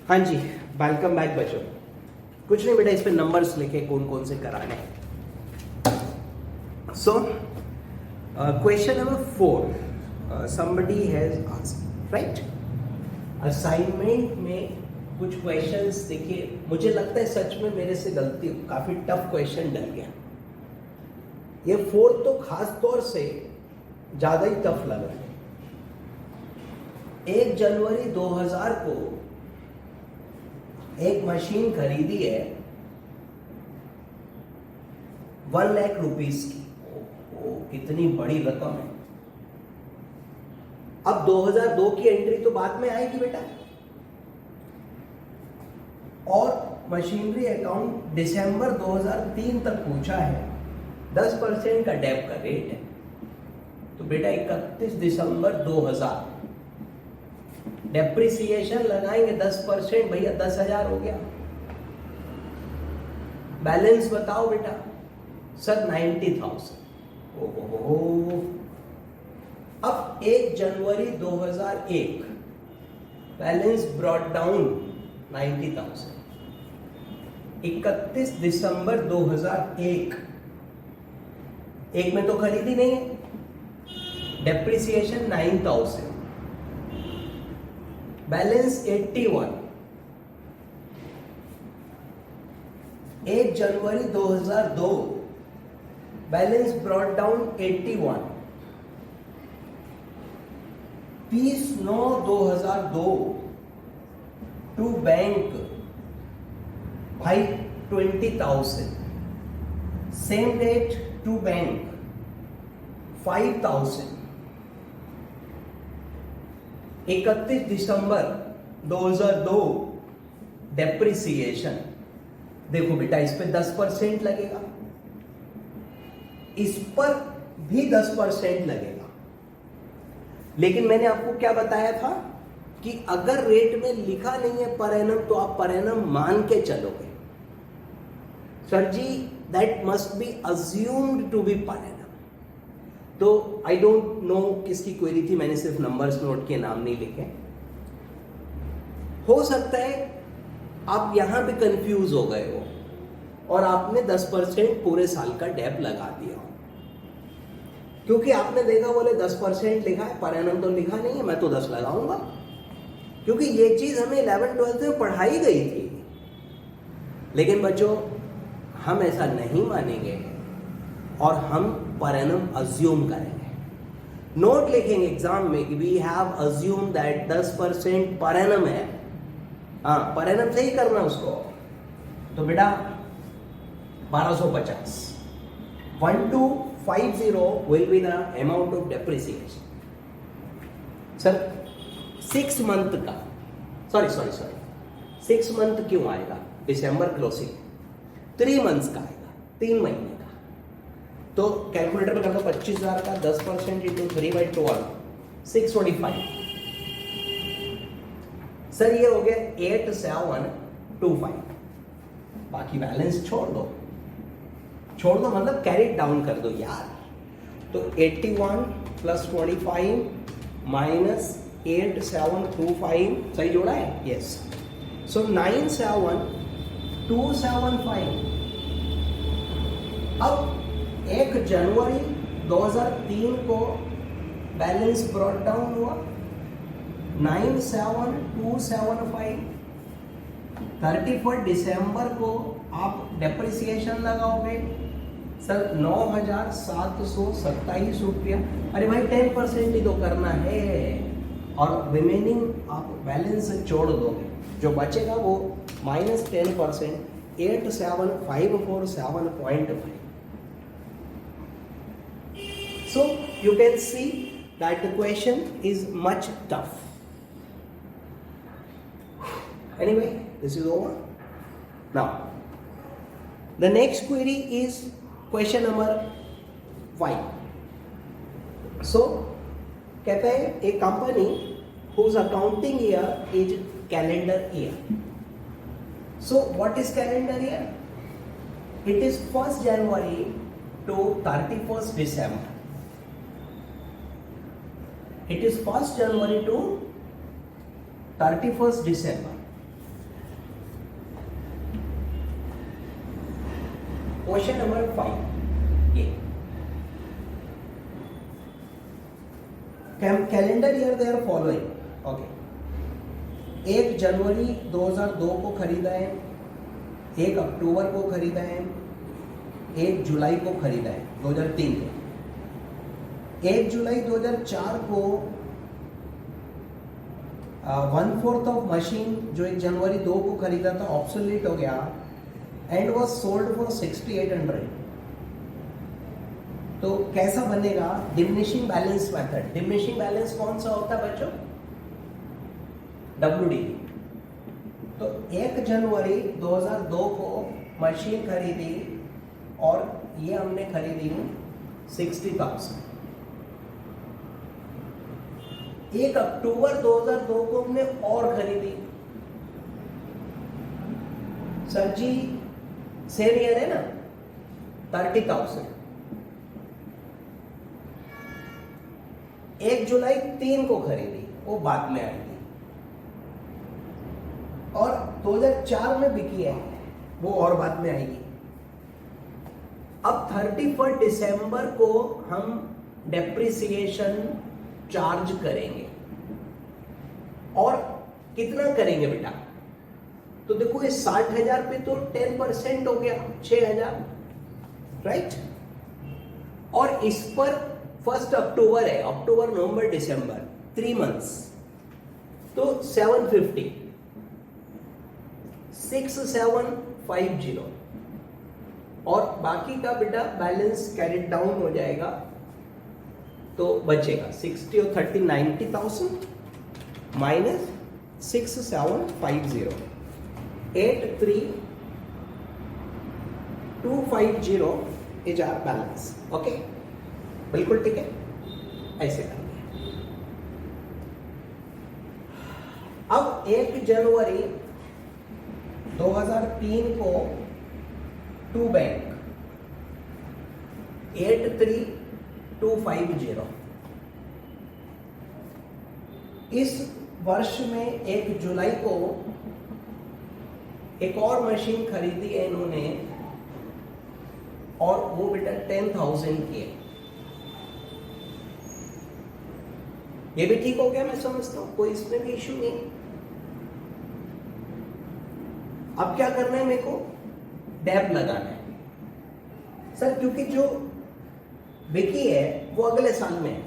हाँ जी, welcome back बच्चों। कुछ नहीं बेटा, इस पे नंबर्स लिखे कौन कौन से कराने हैं। So question number 4 somebody has asked, right. Assignment में कुछ क्वेश्चंस देखिए, मुझे लगता है सच में मेरे से गलती, काफी टफ क्वेश्चन डल गया। ये 4 तो खास तौर से ज्यादा ही टफ लग रहा है। 1 जनवरी 2000 को एक मशीन खरीदी है 1 लाख रुपीस की। ओ, कितनी बड़ी रकम है। अब 2002 की एंट्री तो बाद में आएगी बेटा, और मशीनरी अकाउंट दिसंबर 2003 तक पूछा है। 10% का डेप का रेट है, तो बेटा 31 दिसंबर 2000 डेप्रिसिएशन लगाएंगे 10%, भैया 10,000 हो गया। बैलेंस बताओ बेटा। सर 90,000। ओहो। अब 1 जनवरी 2001 बैलेंस ब्रॉट डाउन 90,000। 31 दिसंबर 2001, एक में तो खरीदी नहीं है, डेप्रिसिएशन 9,000, बैलेंस 81। 1 जनवरी 2002 balance brought down 81। 30/9/2002 to bank भाई 20,000। Same date to bank 5,000। 31 दिसंबर 2002 डेप्रिसिएशन। देखो बेटा, इस पे 10% लगेगा, इस पर भी 10% लगेगा। लेकिन मैंने आपको क्या बताया था कि अगर रेट में लिखा नहीं है पर एनम, तो आप पर एनम मान के चलोगे। Sir ji, that must be assumed to be per annum. तो आई डोंट नो किसकी क्वेरी थी, मैंने सिर्फ नंबर्स नोट किए, नाम नहीं लिखे। हो सकता है आप यहां पे कंफ्यूज हो गए हो और आपने 10% पूरे साल का डेप लगा दिया हो, क्योंकि आपने देखा बोले 10% लिखा है, पर एनम तो लिखा नहीं है, मैं तो 10 लगाऊंगा, क्योंकि ये चीज हमें 11th-12th में पढ़ाई गई थी। लेकिन बच्चों, हम ऐसा नहीं मानेंगे और हम पर एनम अज्यूम करेंगे। नोट लिखेंगे एग्जाम में कि we have assume that 10% per annum है। हाँ, पर एनम से ही करना उसको। तो बेटा 1250 1250 will be the amount of depreciation. Sir 6 month का, सॉरी 6 मंथ क्यों आएगा? दिसंबर क्लोजिंग 3 मंथ्स का आएगा, 3 महीने का। तो कैलकुलेटर पे कर दो 25,000 का 10% इंटू 3/12 625। सर ये हो गया 8725। बाकी बैलेंस छोड़ दो मतलब कैरी डाउन कर दो यार। तो 81 + 25 माइनस 8725, सही जोड़ा है? यस। सो 97275। अब 1 जनवरी 2003 को बैलेंस ब्रॉट डाउन हुआ 97275। 31 दिसंबर को आप डेप्रिसिएशन लगाओगे सर 9,727 रुपया। अरे भाई 10% ही तो करना है, और रिमेनिंग आप बैलेंस छोड़ दोगे, जो बचेगा वो -10%, 87,547.5। So you can see that the question is much tough. Anyway, this is over. Now, the next query is question number 5. So, कहते हैं a company whose accounting year is calendar year. So, what is calendar year? It is 1st January to 31st December. It is 1st January to 31st December. Question number 5, ये calendar year they are following. Okay, 1 जनवरी 2002 को खरीदा है, 1 अक्टूबर को खरीदा है, 1 जुलाई को खरीदा है 2003 को, 1 जुलाई 2004 को 1/4 ऑफ मशीन जो 1 जनवरी 2 को खरीदा था ऑब्सोलीट हो गया एंड वाज सोल्ड फॉर 6800। तो कैसा बनेगा diminishing balance method. Diminishing balance कौन सा होता है बच्चों? WDV। तो 1 जनवरी 2002 को मशीन खरीदी और ये हमने खरीदी 60,000। 1 अक्टूबर 2002 को हमने और खरीदी। सर जी सेम ईयर है ना, 30,000। 1 जुलाई 3 को खरीदी, वो बाद में आएगी, और 2004 में बिकी है, वो और बाद में आएगी। अब 31 दिसंबर को हम डेप्रिसिएशन चार्ज करेंगे, और कितना करेंगे बेटा? तो देखो ये 60,000 पे तो 10% हो गया, 6,000, राइट। और इस पर 1 अक्टूबर है, अक्टूबर नवंबर दिसंबर 3 मंथ्स, तो 750, 6750, और बाकी का बेटा बैलेंस कैरिड डाउन हो जाएगा, तो बचेगा 60 और 30 90,000 minus 6750, 83,250 is our balance. Okay, बिल्कुल ठीक है, ऐसे करते हैं। अब 1 जनवरी 2003 को टू बैंक 83,250। इस वर्ष में 1 जुलाई को एक और मशीन खरीदी है इन्होंने, और वो बेटा 10,000 की है। ये भी ठीक हो गया, मैं समझता हूं, कोई इसमें भी इश्यू नहीं। अब क्या करना है मेरे को? डेप लगाना है सर, क्योंकि जो बिकी है वो अगले साल में है,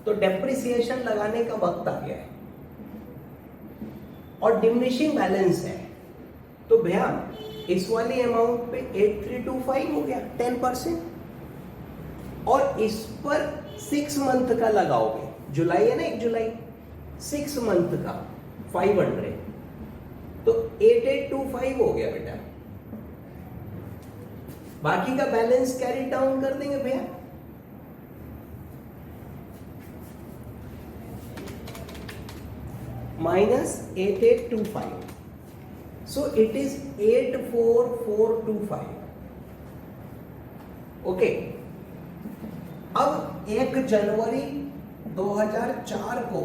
तो डेप्रिसिएशन लगाने का वक्त आ गया है, और डिमिनिशिंग बैलेंस है, तो भैया इस वाली अमाउंट पे 8325 हो गया 10%, और इस पर 6 मंथ का लगाओगे, जुलाई है ना, 1 जुलाई, 6 मंथ का 500, तो 8825 हो गया बेटा। बाकी का बैलेंस कैरी डाउन कर देंगे भैया, minus 8825, so it is 84425। Okay, अब 1 जनवरी 2004 को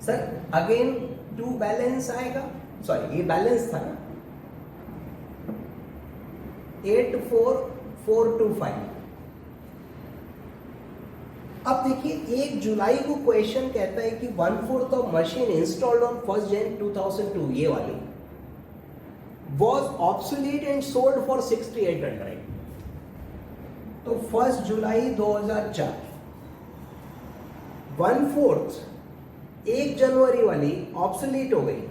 सर अगेन 2 बैलेंस आएगा, सॉरी ये बैलेंस था ना, 84425। अब देखिए 1 जुलाई को क्वेश्चन कहता है कि 1/4 of machine installed on 1 Jan 2002, ये वाली was obsolete and sold for 6800। तो 1 जुलाई 2004 1/4 1 जनवरी वाली ऑब्सोलीट हो गई,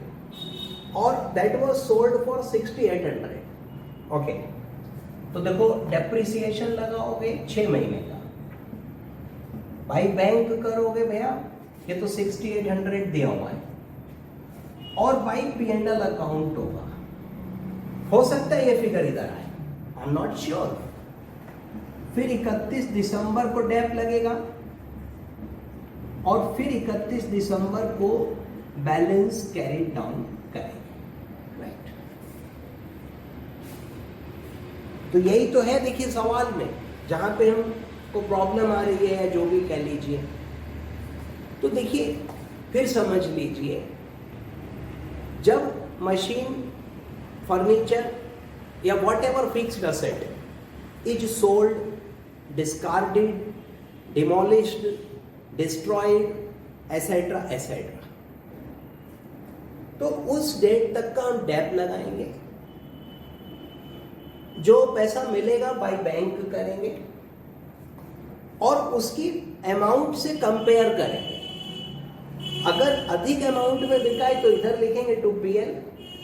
और that was sold for 6800। Okay, तो देखो डेप्रिसिएशन लगाओगे 6 महीने का, भाई बैंक करोगे भैया, ये तो 6800 दिया हुआ है, और बाई P&L अकाउंट होगा, हो सकता है ये फिगर इधर आए, आई एम नॉट श्योर। फिर 31 दिसंबर को डेप लगेगा, और फिर 31 दिसंबर को बैलेंस कैरी डाउन करेंगे, राइट। तो यही तो है देखिए सवाल में, जहां पे हमको प्रॉब्लम आ रही है, या जो भी कह लीजिए। तो देखिए फिर समझ लीजिए, जब मशीन, फर्नीचर या what ever fixed asset is sold, discarded, demolished, destroyed, etcetera etcetera, तो उस डेट तक का हम डेप लगाएंगे। जो पैसा मिलेगा बाय बैंक करेंगे और उसकी अमाउंट से कंपेयर करेंगे। अगर अधिक अमाउंट में बिका है तो इधर लिखेंगे टू पीएल,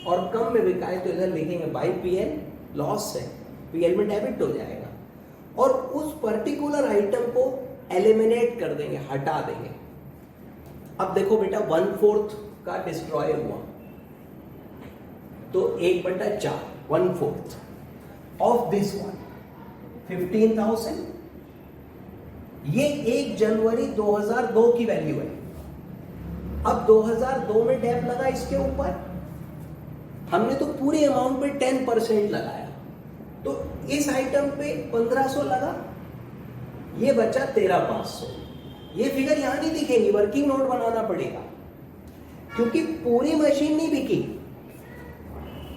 और कम में बिका है तो इधर लिखेंगे बाय पीएल, लॉस है, पीएल में डेबिट हो जाएगा, और उस पर्टिकुलर आइटम को एलिमिनेट कर देंगे, हटा देंगे। अब देखो बेटा 1/4 का डिस्ट्रॉय हुआ तो 1/4, 1/4 ऑफ दिस वन 15,000, ये 1 जनवरी 2002 की वैल्यू है। अब 2002 में डेप लगा इसके ऊपर, हमने तो पूरे अमाउंट पे 10% लगाया, तो इस आइटम पे 1500 लगा, ये बचा 13,500। ये फिगर यहां नहीं दिखेगी, वर्किंग नोट बनाना पड़ेगा, क्योंकि पूरी मशीन नहीं बिकी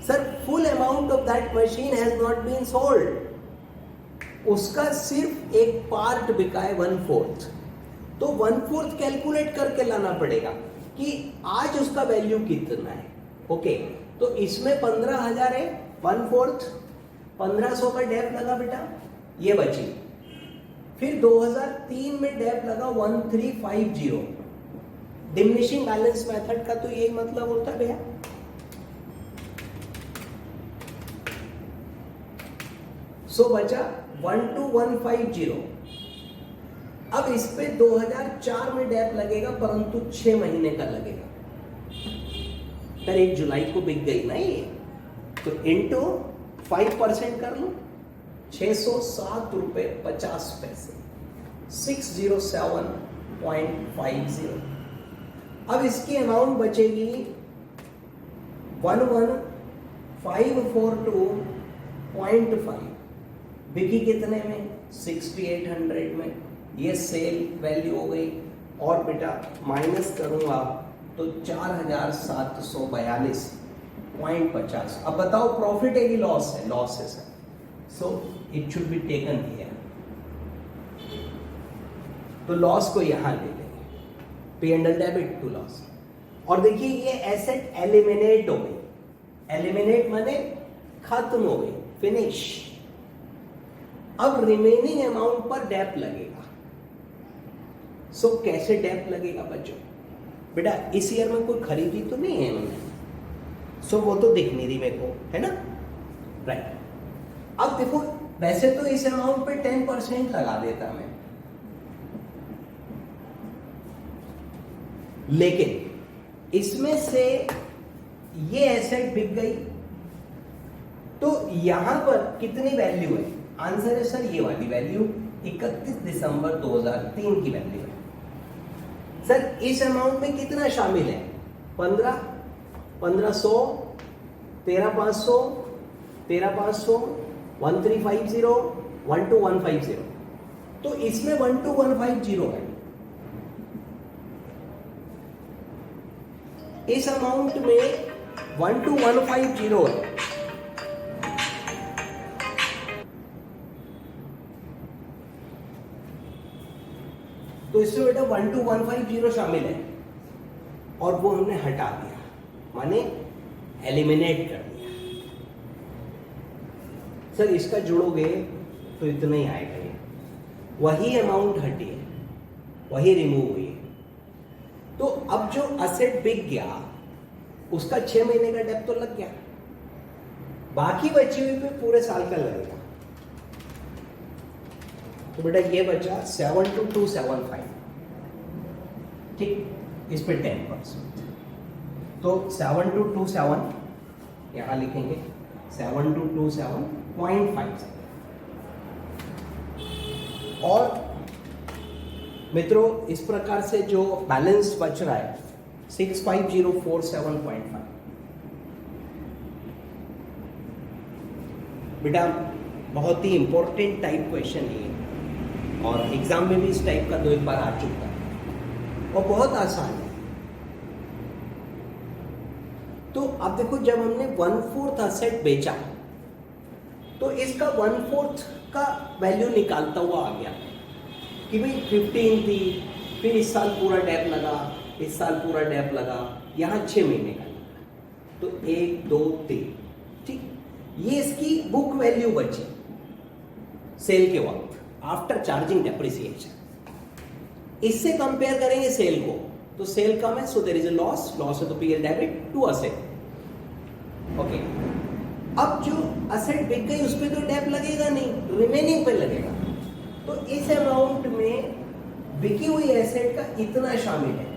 sir, full amount of that machine has not been sold, उसका सिर्फ एक पार्ट बिका है 1/4, तो 1/4 कैलकुलेट करके लाना पड़ेगा कि आज उसका वैल्यू कितना है। ओके, तो इसमें 15,000 है, 1/4 1500 का डेप लगा बेटा, ये बची। फिर 2003 में डेप लगा 1350, डिमिनिशिंग बैलेंस मेथड का तो यही मतलब होता है भैया। सो बचा 12,150। अब इस पे 2004 में डेप लगेगा, परंतु 6 महीने का लगेगा। पर 1 जुलाई को बिक गई ना ये, तो इंटू 5% कर लो, 607 रुपए 50 पैसे, 607.50। अब इसकी अमाउंट बचेगी 11,542.5, बिकी कितने में, 6800 में, ये सेल वैल्यू हो गई। और बेटा माइनस करूंगा तो 4,742.50। अब बताओ प्रॉफिट है कि लॉस है? लॉस है sir, so it should be taken here, तो लॉस को यहां ले लेंगे, P and L debit to loss. और देखिए ये एसेट एलिमिनेट हो गई, एलिमिनेट माने खत्म हो गई, फिनिश। अब रिमेनिंग अमाउंट पर डेप लगेगा। सो कैसे डेप लगेगा बच्चों? बेटा इस ईयर में कोई खरीदी तो नहीं है इन्होंने, सो वो तो दिख नहीं रही मेरे को, है ना, राइट। अब देखो वैसे तो इस अमाउंट पे 10% लगा देता मैं, लेकिन इसमें से ये एसेट बिक गई, तो यहां पर कितनी वैल्यू है? आंसर है सर ये वाली वैल्यू, 31 दिसंबर 2003 की वैल्यू है। सर इस अमाउंट में कितना शामिल है? 15, 1500, 13,500, 13,500, 1350, 12,150, तो इसमें 12,150 है। इस अमाउंट में 12,150 है, तो इसमें बेटा 12,150 शामिल है, और वो हमने हटा दिया, माने एलिमिनेट कर दिया। सर इसका जोड़ोगे तो इतना ही आएगा, ये वही अमाउंट हटी है, वही रिमूव हुई है। तो अब जो असेट बिक गया उसका 6 महीने का डेप तो लग गया, बाकी बची हुई पे पूरे साल का लगेगा। तो बेटा ये बचा 72,275, ठीक, इस पे 10%, तो 7227 यहां लिखेंगे, 7227.5। और मित्रों इस प्रकार से जो बैलेंस बच रहा है 65,047.5। बेटा बहुत ही इंपॉर्टेंट टाइप क्वेश्चन है, और एग्जाम में भी इस टाइप का 2 एक बार आ चुका है, और बहुत आसान है। तो अब देखो जब हमने 1/4 असेट बेचा तो इसका 1/4 का वैल्यू निकालता हुआ आ गया कि भाई 15 थी, फिर इस साल पूरा डेप लगा, इस साल पूरा डेप लगा, यहाँ 6 महीने का लगा, तो 1 2 3, ठीक। ये इसकी बुक वैल्यू बची सेल के वक्त आफ्टर चार्जिंग डेप्रिसिएशन। इससे कंपेयर करेंगे सेल को, तो सेल कम है, so there is a loss, loss है तो PL debit to asset. Okay, अब जो असेट बिक गई उस पर तो डेप लगेगा नहीं, रिमेनिंग पे लगेगा। तो इस अमाउंट में बिकी हुई एसेट का इतना शामिल है।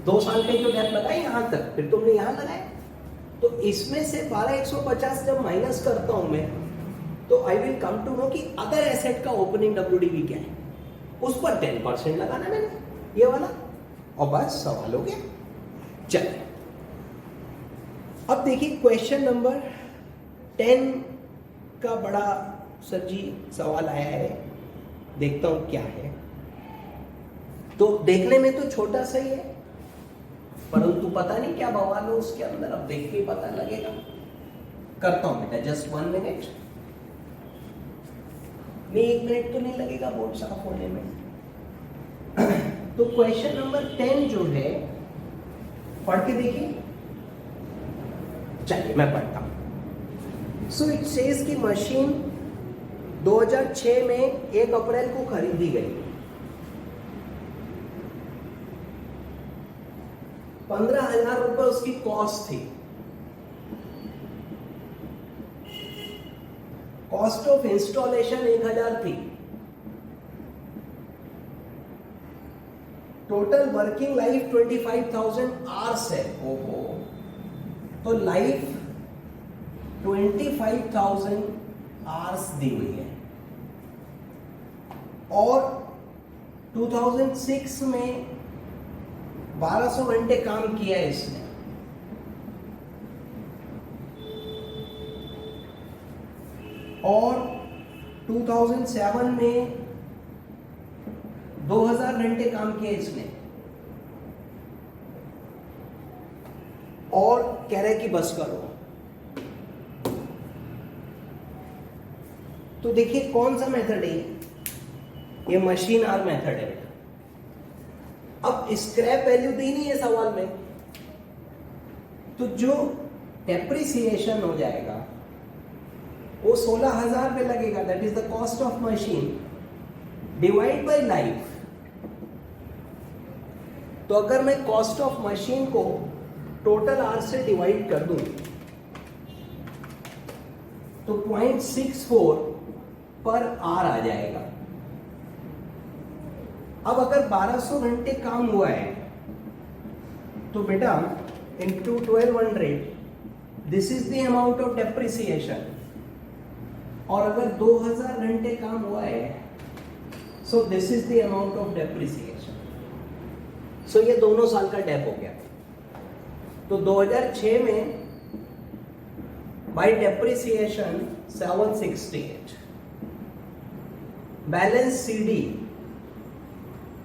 2 साल का जो डेप लगाए यहां तक, फिर तुमने यहां लगाया, तो इसमें से 12,150 जब माइनस करता हूं मैं, तो I will come to know कि अदर एसेट का ओपनिंग डब्ल्यूडीवी क्या है, उस पर 10% लगाना मैंने, ये वाला, और बस सवाल हो गया। चलिए अब देखिए क्वेश्चन नंबर 10 का बड़ा सर जी सवाल आया है, देखता हूं क्या है। तो देखने में तो छोटा सा ही है, परंतु पता नहीं क्या बवाल हो उसके अंदर, अब देख के पता लगेगा। करता हूं बेटा, जस्ट 1 मिनट, नहीं 1 मिनट तो नहीं लगेगा बोर्ड साफ होने में। तो क्वेश्चन नंबर 10 जो है, पढ़ के देखिए। चलिए मैं पढ़ता हूं। सो इट सेज कि मशीन 2006 में 1 अप्रैल को खरीदी गई, 15,000 रुपए उसकी कॉस्ट थी। कॉस्ट ऑफ इंस्टॉलेशन 1,000 थी। टोटल वर्किंग लाइफ 25,000 आवर्स है। ओहो, तो लाइफ 25,000 आवर्स दी हुई है, और 2006 में 1200 घंटे काम किया है इसने। और 2007 में 2000 घंटे काम किए इसने, और कह रहे कि बस करो। तो देखिए कौन सा मेथड है ये मशीन आर मेथड है। अब स्क्रैप वैल्यू दी नहीं है सवाल में, तो जो डेप्रिसिएशन हो जाएगा वो 16,000 पे लगेगा, that is the cost of machine divide by life. तो अगर मैं कॉस्ट ऑफ मशीन को टोटल आवर से डिवाइड कर दूं तो 0.64 पर आवर आ जाएगा। अब अगर 1200 घंटे काम हुआ है तो बेटा into 1200, this is the amount of depreciation. और अगर 2000 घंटे काम हुआ है, so this is the amount of depreciation. So ये दोनों साल का डेप हो गया। तो 2006 में बाय डेप्रिसिएशन 768, बैलेंस सीडी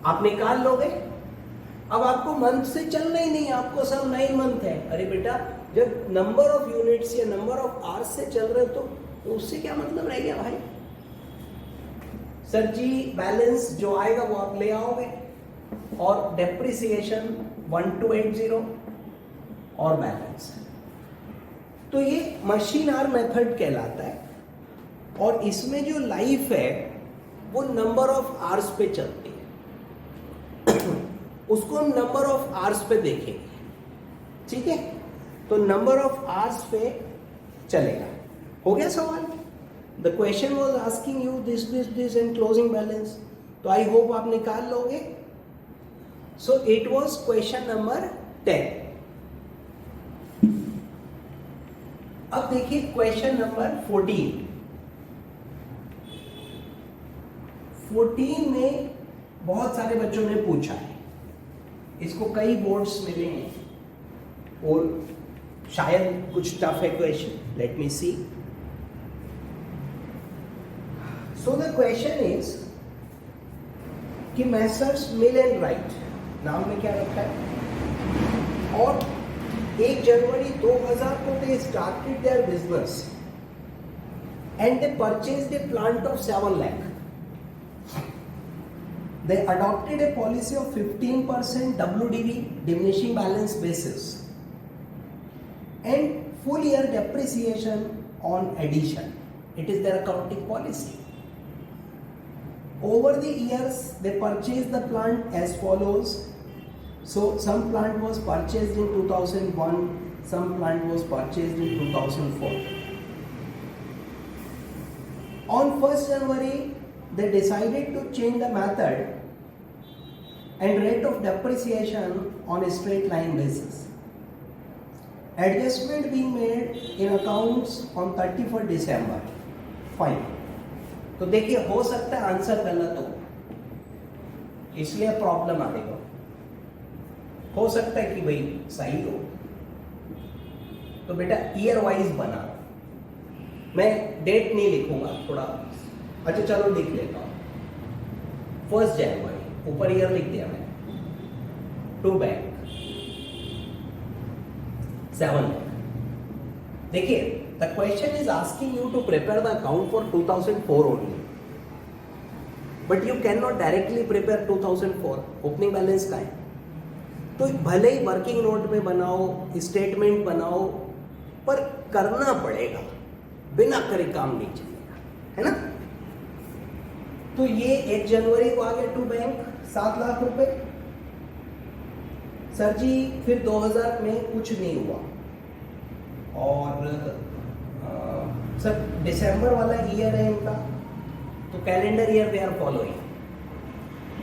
आप निकाल लोगे। अब आपको मंथ से चलना ही नहीं, आपको सब 9 मंथ है। अरे बेटा, जब नंबर ऑफ यूनिट्स या नंबर ऑफ आवर्स से चल रहे तो उससे क्या मतलब रह गया भाई। सर जी बैलेंस जो आएगा वो आप ले आओगे, और डेप्रिसिएशन 1280 और बैलेंस। तो ये मशीन आर मेथड कहलाता है, और इसमें जो लाइफ है वो नंबर ऑफ आवर्स पे चलती है। उसको हम नंबर ऑफ आवर्स पे देखेंगे, ठीक है। तो नंबर ऑफ आवर्स पे चलेगा। हो गया सवाल। The question was asking you this and closing balance, तो आई होप आप निकाल लोगे। So it was question number 10। अब देखिए क्वेश्चन नंबर 14। 14 में बहुत सारे बच्चों ने पूछा है, इसको कई बोर्ड्स मिले हैं और शायद कुछ टफ है question. Let me see. So the question is कि मैसर्स मिल एंड राइट, नाम में क्या रखा है, और 1 जनवरी 2000 को they started their business. and they purchased a plant of 7 lakh. They adopted a policy of 15% WDV, diminishing balance basis, and full year depreciation on addition. It is their accounting policy. Over the years, they purchased the plant as follows. So some plant was purchased in 2001, some plant was purchased in 2004. On 1st January, they decided to change the method and rate of depreciation on a straight line basis. Adjustment being made in accounts on 31st December. Fine. तो देखिए हो सकता है answer गलत हो, इसलिए problem आएगा। हो सकता है कि भाई सही हो, तो बेटा ईयर वाइज बना। मैं डेट नहीं लिखूंगा, थोड़ा अच्छा चलो लिख लेता हूं। 1st जनवरी, ऊपर ईयर लिख दिया मैं। To bank 7 lakh। देखिए the question is asking you to prepare the account for 2004 only, but you can not directly prepare 2004। Opening balance का है, तो भले ही वर्किंग नोट में बनाओ, स्टेटमेंट बनाओ, पर करना पड़ेगा, बिना करे काम नहीं चलेगा, है ना। तो ये 1 जनवरी को आ गया टू बैंक 7 लाख रुपए। सर जी फिर 2000 में कुछ नहीं हुआ, और सर दिसंबर वाला ईयर है इनका, तो calendar year they are following.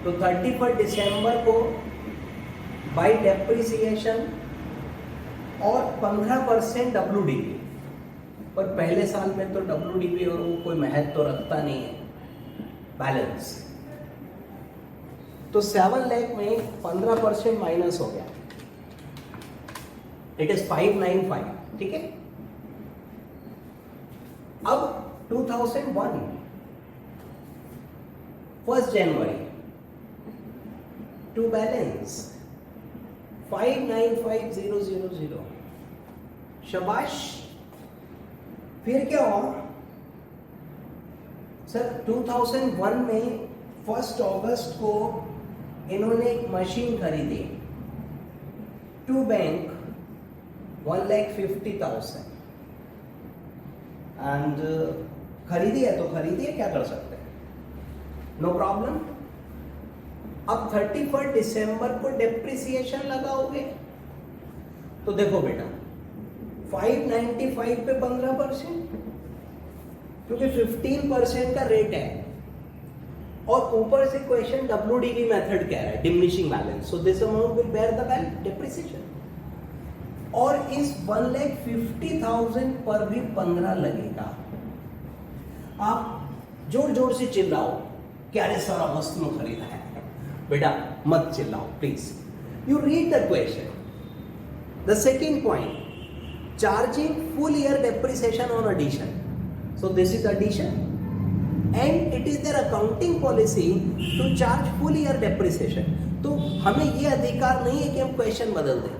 तो 31 दिसंबर को बाय डेप्रिसिएशन और 15% WDV, पर पहले साल में तो WDV और वो कोई महत्व तो रखता नहीं है बैलेंस। तो 7 लाख में 15% माइनस हो गया, इट इज 595, ठीक है। अब 2001 1st जनवरी टू बैलेंस 595,000। शाबाश। फिर क्या हुआ सर, 2001 में 1 अगस्त को इन्होंने एक मशीन खरीदी, टू बैंक 1,50,000, एंड खरीदी है तो खरीदी है, क्या कर सकते हैं, नो प्रॉब्लम। अब 31 दिसंबर को डेप्रिसिएशन लगाओगे, तो देखो बेटा 595 पे 15%, क्योंकि 15% का रेट है, और ऊपर से क्वेश्चन WDV मेथड कह रहा है, diminishing balance, so this amount will bear the depreciation. और इस 1,50,000 पर भी 15 लगेगा। आप जोर जोर से चिल्लाओ क्या रे सारा वस्तु में खरीदा है, बेटा मत चिल्लाओ please, you read the question. The second point, charging full year depreciation on addition, so this is addition and it is their accounting policy to charge full year depreciation। तो हमें ये अधिकार नहीं है कि हम क्वेश्चन बदल दें।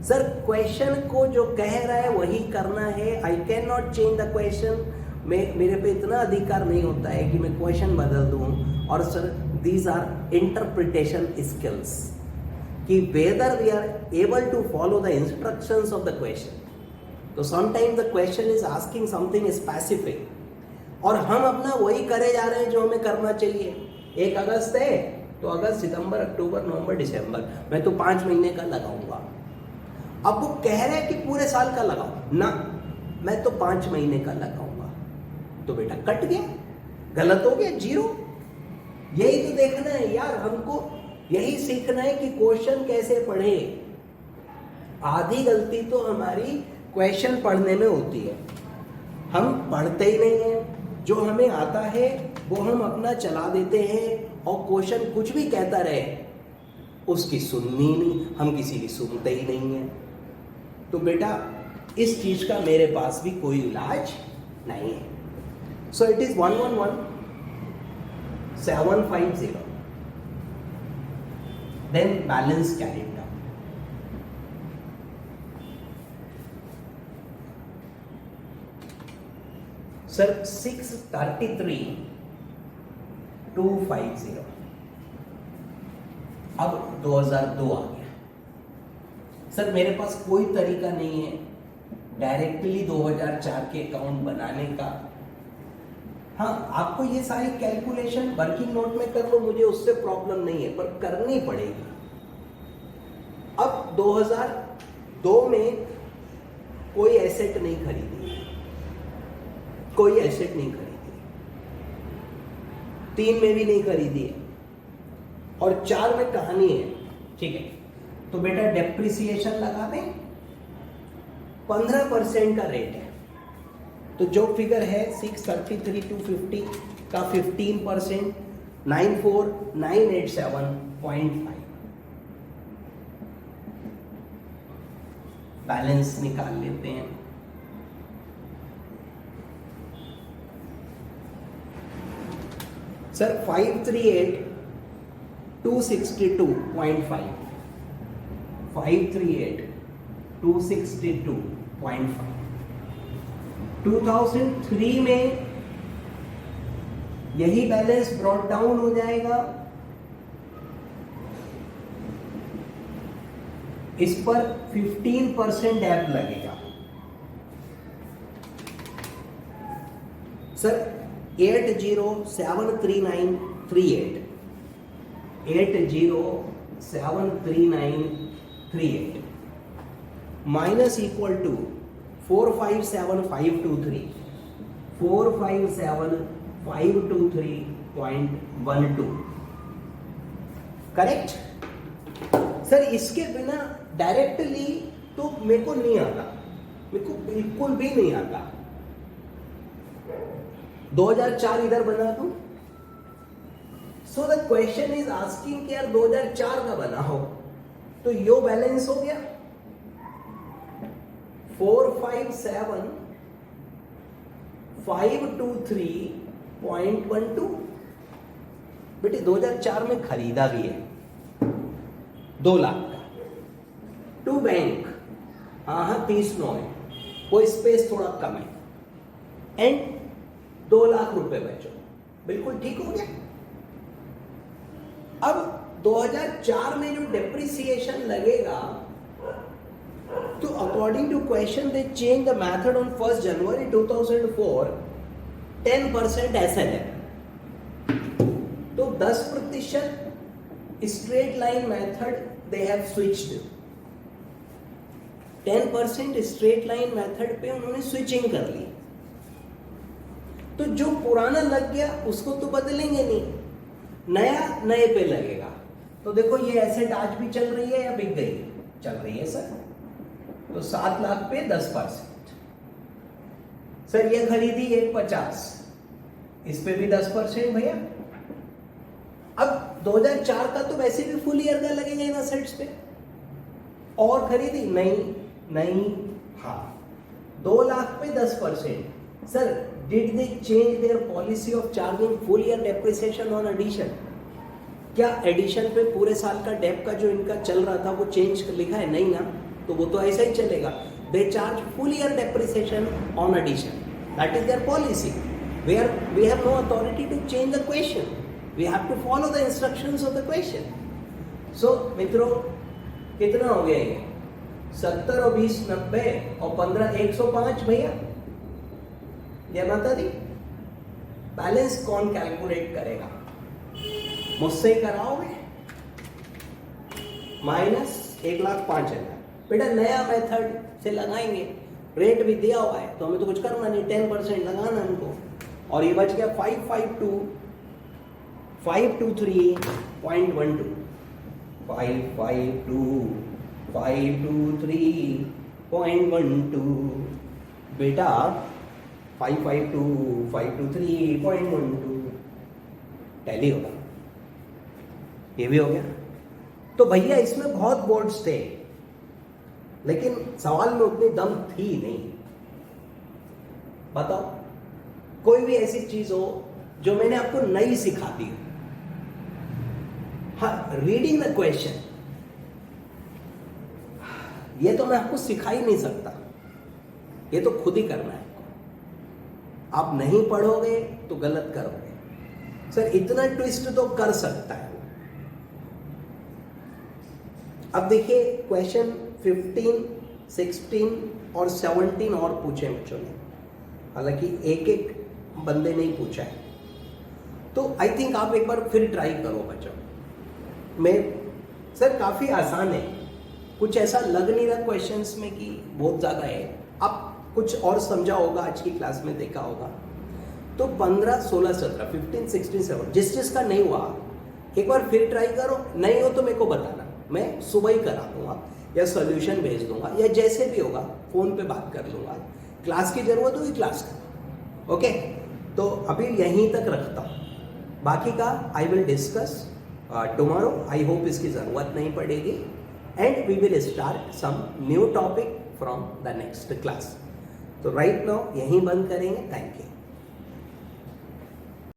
सर क्वेश्चन को जो कह रहा है वही करना है, I can not change the question. मेरे पे इतना अधिकार नहीं होता है कि मैं क्वेश्चन बदल दूं। और sir these are interpretation skills, कि whether we are able to follow the instructions of the question. तो sometimes the question is asking something specific, और हम अपना वही करे जा रहे हैं जो हमें करना चाहिए। 1 अगस्त है तो अगस्त, सितंबर, अक्टूबर, नवंबर, दिसंबर, मैं तो 5 महीने का लगाऊंगा। अब वो कह रहे हैं कि पूरे साल का लगाओ ना, मैं तो 5 महीने का लगाऊंगा। तो बेटा कट गया, गलत हो गया, 0। यही तो देखना है यार, हमको यही सीखना है कि क्वेश्चन कैसे पढ़े। आधी गलती तो हमारी क्वेश्चन पढ़ने में होती है, हम पढ़ते ही नहीं है। जो हमें आता है वो हम अपना चला देते हैं, और क्वेश्चन कुछ भी कहता रहे उसकी सुननी नहीं, हम किसी की सुनते ही नहीं है। तो बेटा इस चीज का मेरे पास भी कोई इलाज नहीं है। So it is 111,750, then balance carried down. Sir 633,250 अब 2002 आ गया। सर मेरे पास कोई तरीका नहीं है डायरेक्टली 2004 के अकाउंट बनाने का। हाँ, आपको ये सारी कैलकुलेशन वर्किंग नोट में कर लो, मुझे उससे प्रॉब्लम नहीं है, पर करनी पड़ेगी। अब 2002 में कोई एसेट नहीं खरीदी, कोई एसेट नहीं खरीदी, 3 में भी नहीं खरीदी है, और 4 में कहानी है। ठीक है, तो बेटा डेप्रिसिएशन लगा दें, 15% का रेट है। तो जो फिगर है 633,250 का 15% 94,987.5 बैलेंस निकाल लेते हैं। सर 538,262.5 538,262.5 2003 में यही बैलेंस ब्रॉट डाउन हो जाएगा, इस पर 15% डैप लगेगा। Sir 80,739.38 80,739.38 minus equal to 457,523 457,523.12 correct. Sir इसके बिना डायरेक्टली तो मेरे को नहीं आता, मेरे को बिल्कुल भी नहीं आता। 2004 इधर बना दूं। सो द क्वेश्चन इज आस्किंग कि यार 2004 का बना हो, तो यो बैलेंस हो गया 457,523.12। बेटे 2004 में खरीदा भी है 2 लाख का, टू बैंक, हाँ 30/9 है, वो स्पेस थोड़ा कम है, एंड 2 लाख रुपए बचो, बिल्कुल ठीक हो गया। अब 2004 में जो डेप्रिसिएशन लगेगा, तो according to question they change the method on 1 जनवरी 2004, 10% SLF, तो 10% straight line method they have switched, 10% straight line method पे उन्होंने स्विचिंग कर ली। तो जो पुराना लग गया उसको तो बदलेंगे नहीं, नया नए पे लगेगा। तो देखो ये एसेट आज भी चल रही है या बिक गई? चल रही है सर। तो 7 लाख पे 10%। सर ये खरीदी 150, इस पे भी 10% भैया। अब 2004 का तो वैसे भी फुल ईयर का लगेगा इन एसेट्स पे, और खरीदी नहीं, हाँ 2 लाख पे 10%। Sir did they change their policy of charging full year depreciation on addition? क्या एडिशन पे पूरे साल का डेप का जो इनका चल रहा था वो चेंज लिखा है? नहीं ना, तो वो तो ऐसा ही चलेगा। They charge full year depreciation on addition, that is their policy, where we have no authority to change the question, we have to follow the instructions of the question. So मित्रों कितना हो गया ये? 70 और 20 90 और 15 105 भैया। जय माता दी। बैलेंस कौन कैलकुलेट करेगा? मुझसे ही कराओगे? माइनस 1,05,000। बेटा नया मेथड से लगाएंगे, रेट भी दिया हुआ है तो हमें तो कुछ करना नहीं, 10% लगाना हमको। और ये बच गया 553.12 553.12 बेटा 553.12 टैली होगा, ये भी हो गया। तो भैया इसमें बहुत बोर्ड्स थे, लेकिन सवाल में उतनी दम थी नहीं। बताओ कोई भी ऐसी चीज हो जो मैंने आपको नई सिखा दी हो। हाँ, रीडिंग द क्वेश्चन ये तो मैं आपको सिखा ही नहीं सकता, ये तो खुद ही करना है। आप नहीं पढ़ोगे तो गलत करोगे। सर इतना ट्विस्ट तो कर सकता है। अब देखिए क्वेश्चन 15, 16 और 17 और पूछे बच्चों ने, हालांकि एक एक बंदे ने ही पूछा है, तो आई थिंक आप एक बार फिर ट्राई करो बच्चों। मैं सर काफ़ी आसान है, कुछ ऐसा लग नहीं रहा क्वेश्चंस में कि बहुत ज़्यादा है। आप कुछ और समझा होगा, आज की क्लास में देखा होगा। तो 15, 16, 17, 15, 16, 17 जिस का नहीं हुआ एक बार फिर ट्राई करो, नहीं हो तो मेरे को बताना, मैं सुबह ही करा दूंगा या सॉल्यूशन भेज दूंगा या जैसे भी होगा फ़ोन पे बात कर लूँगा। क्लास की ज़रूरत होगी क्लास का, ओके। तो अभी यहीं तक रखता हूँ, बाकी का I will discuss tomorrow. I hope इसकी ज़रूरत नहीं पड़ेगी and we will start some new topic from the next class. तो राइट नाउ यहीं बंद करेंगे। Thank you.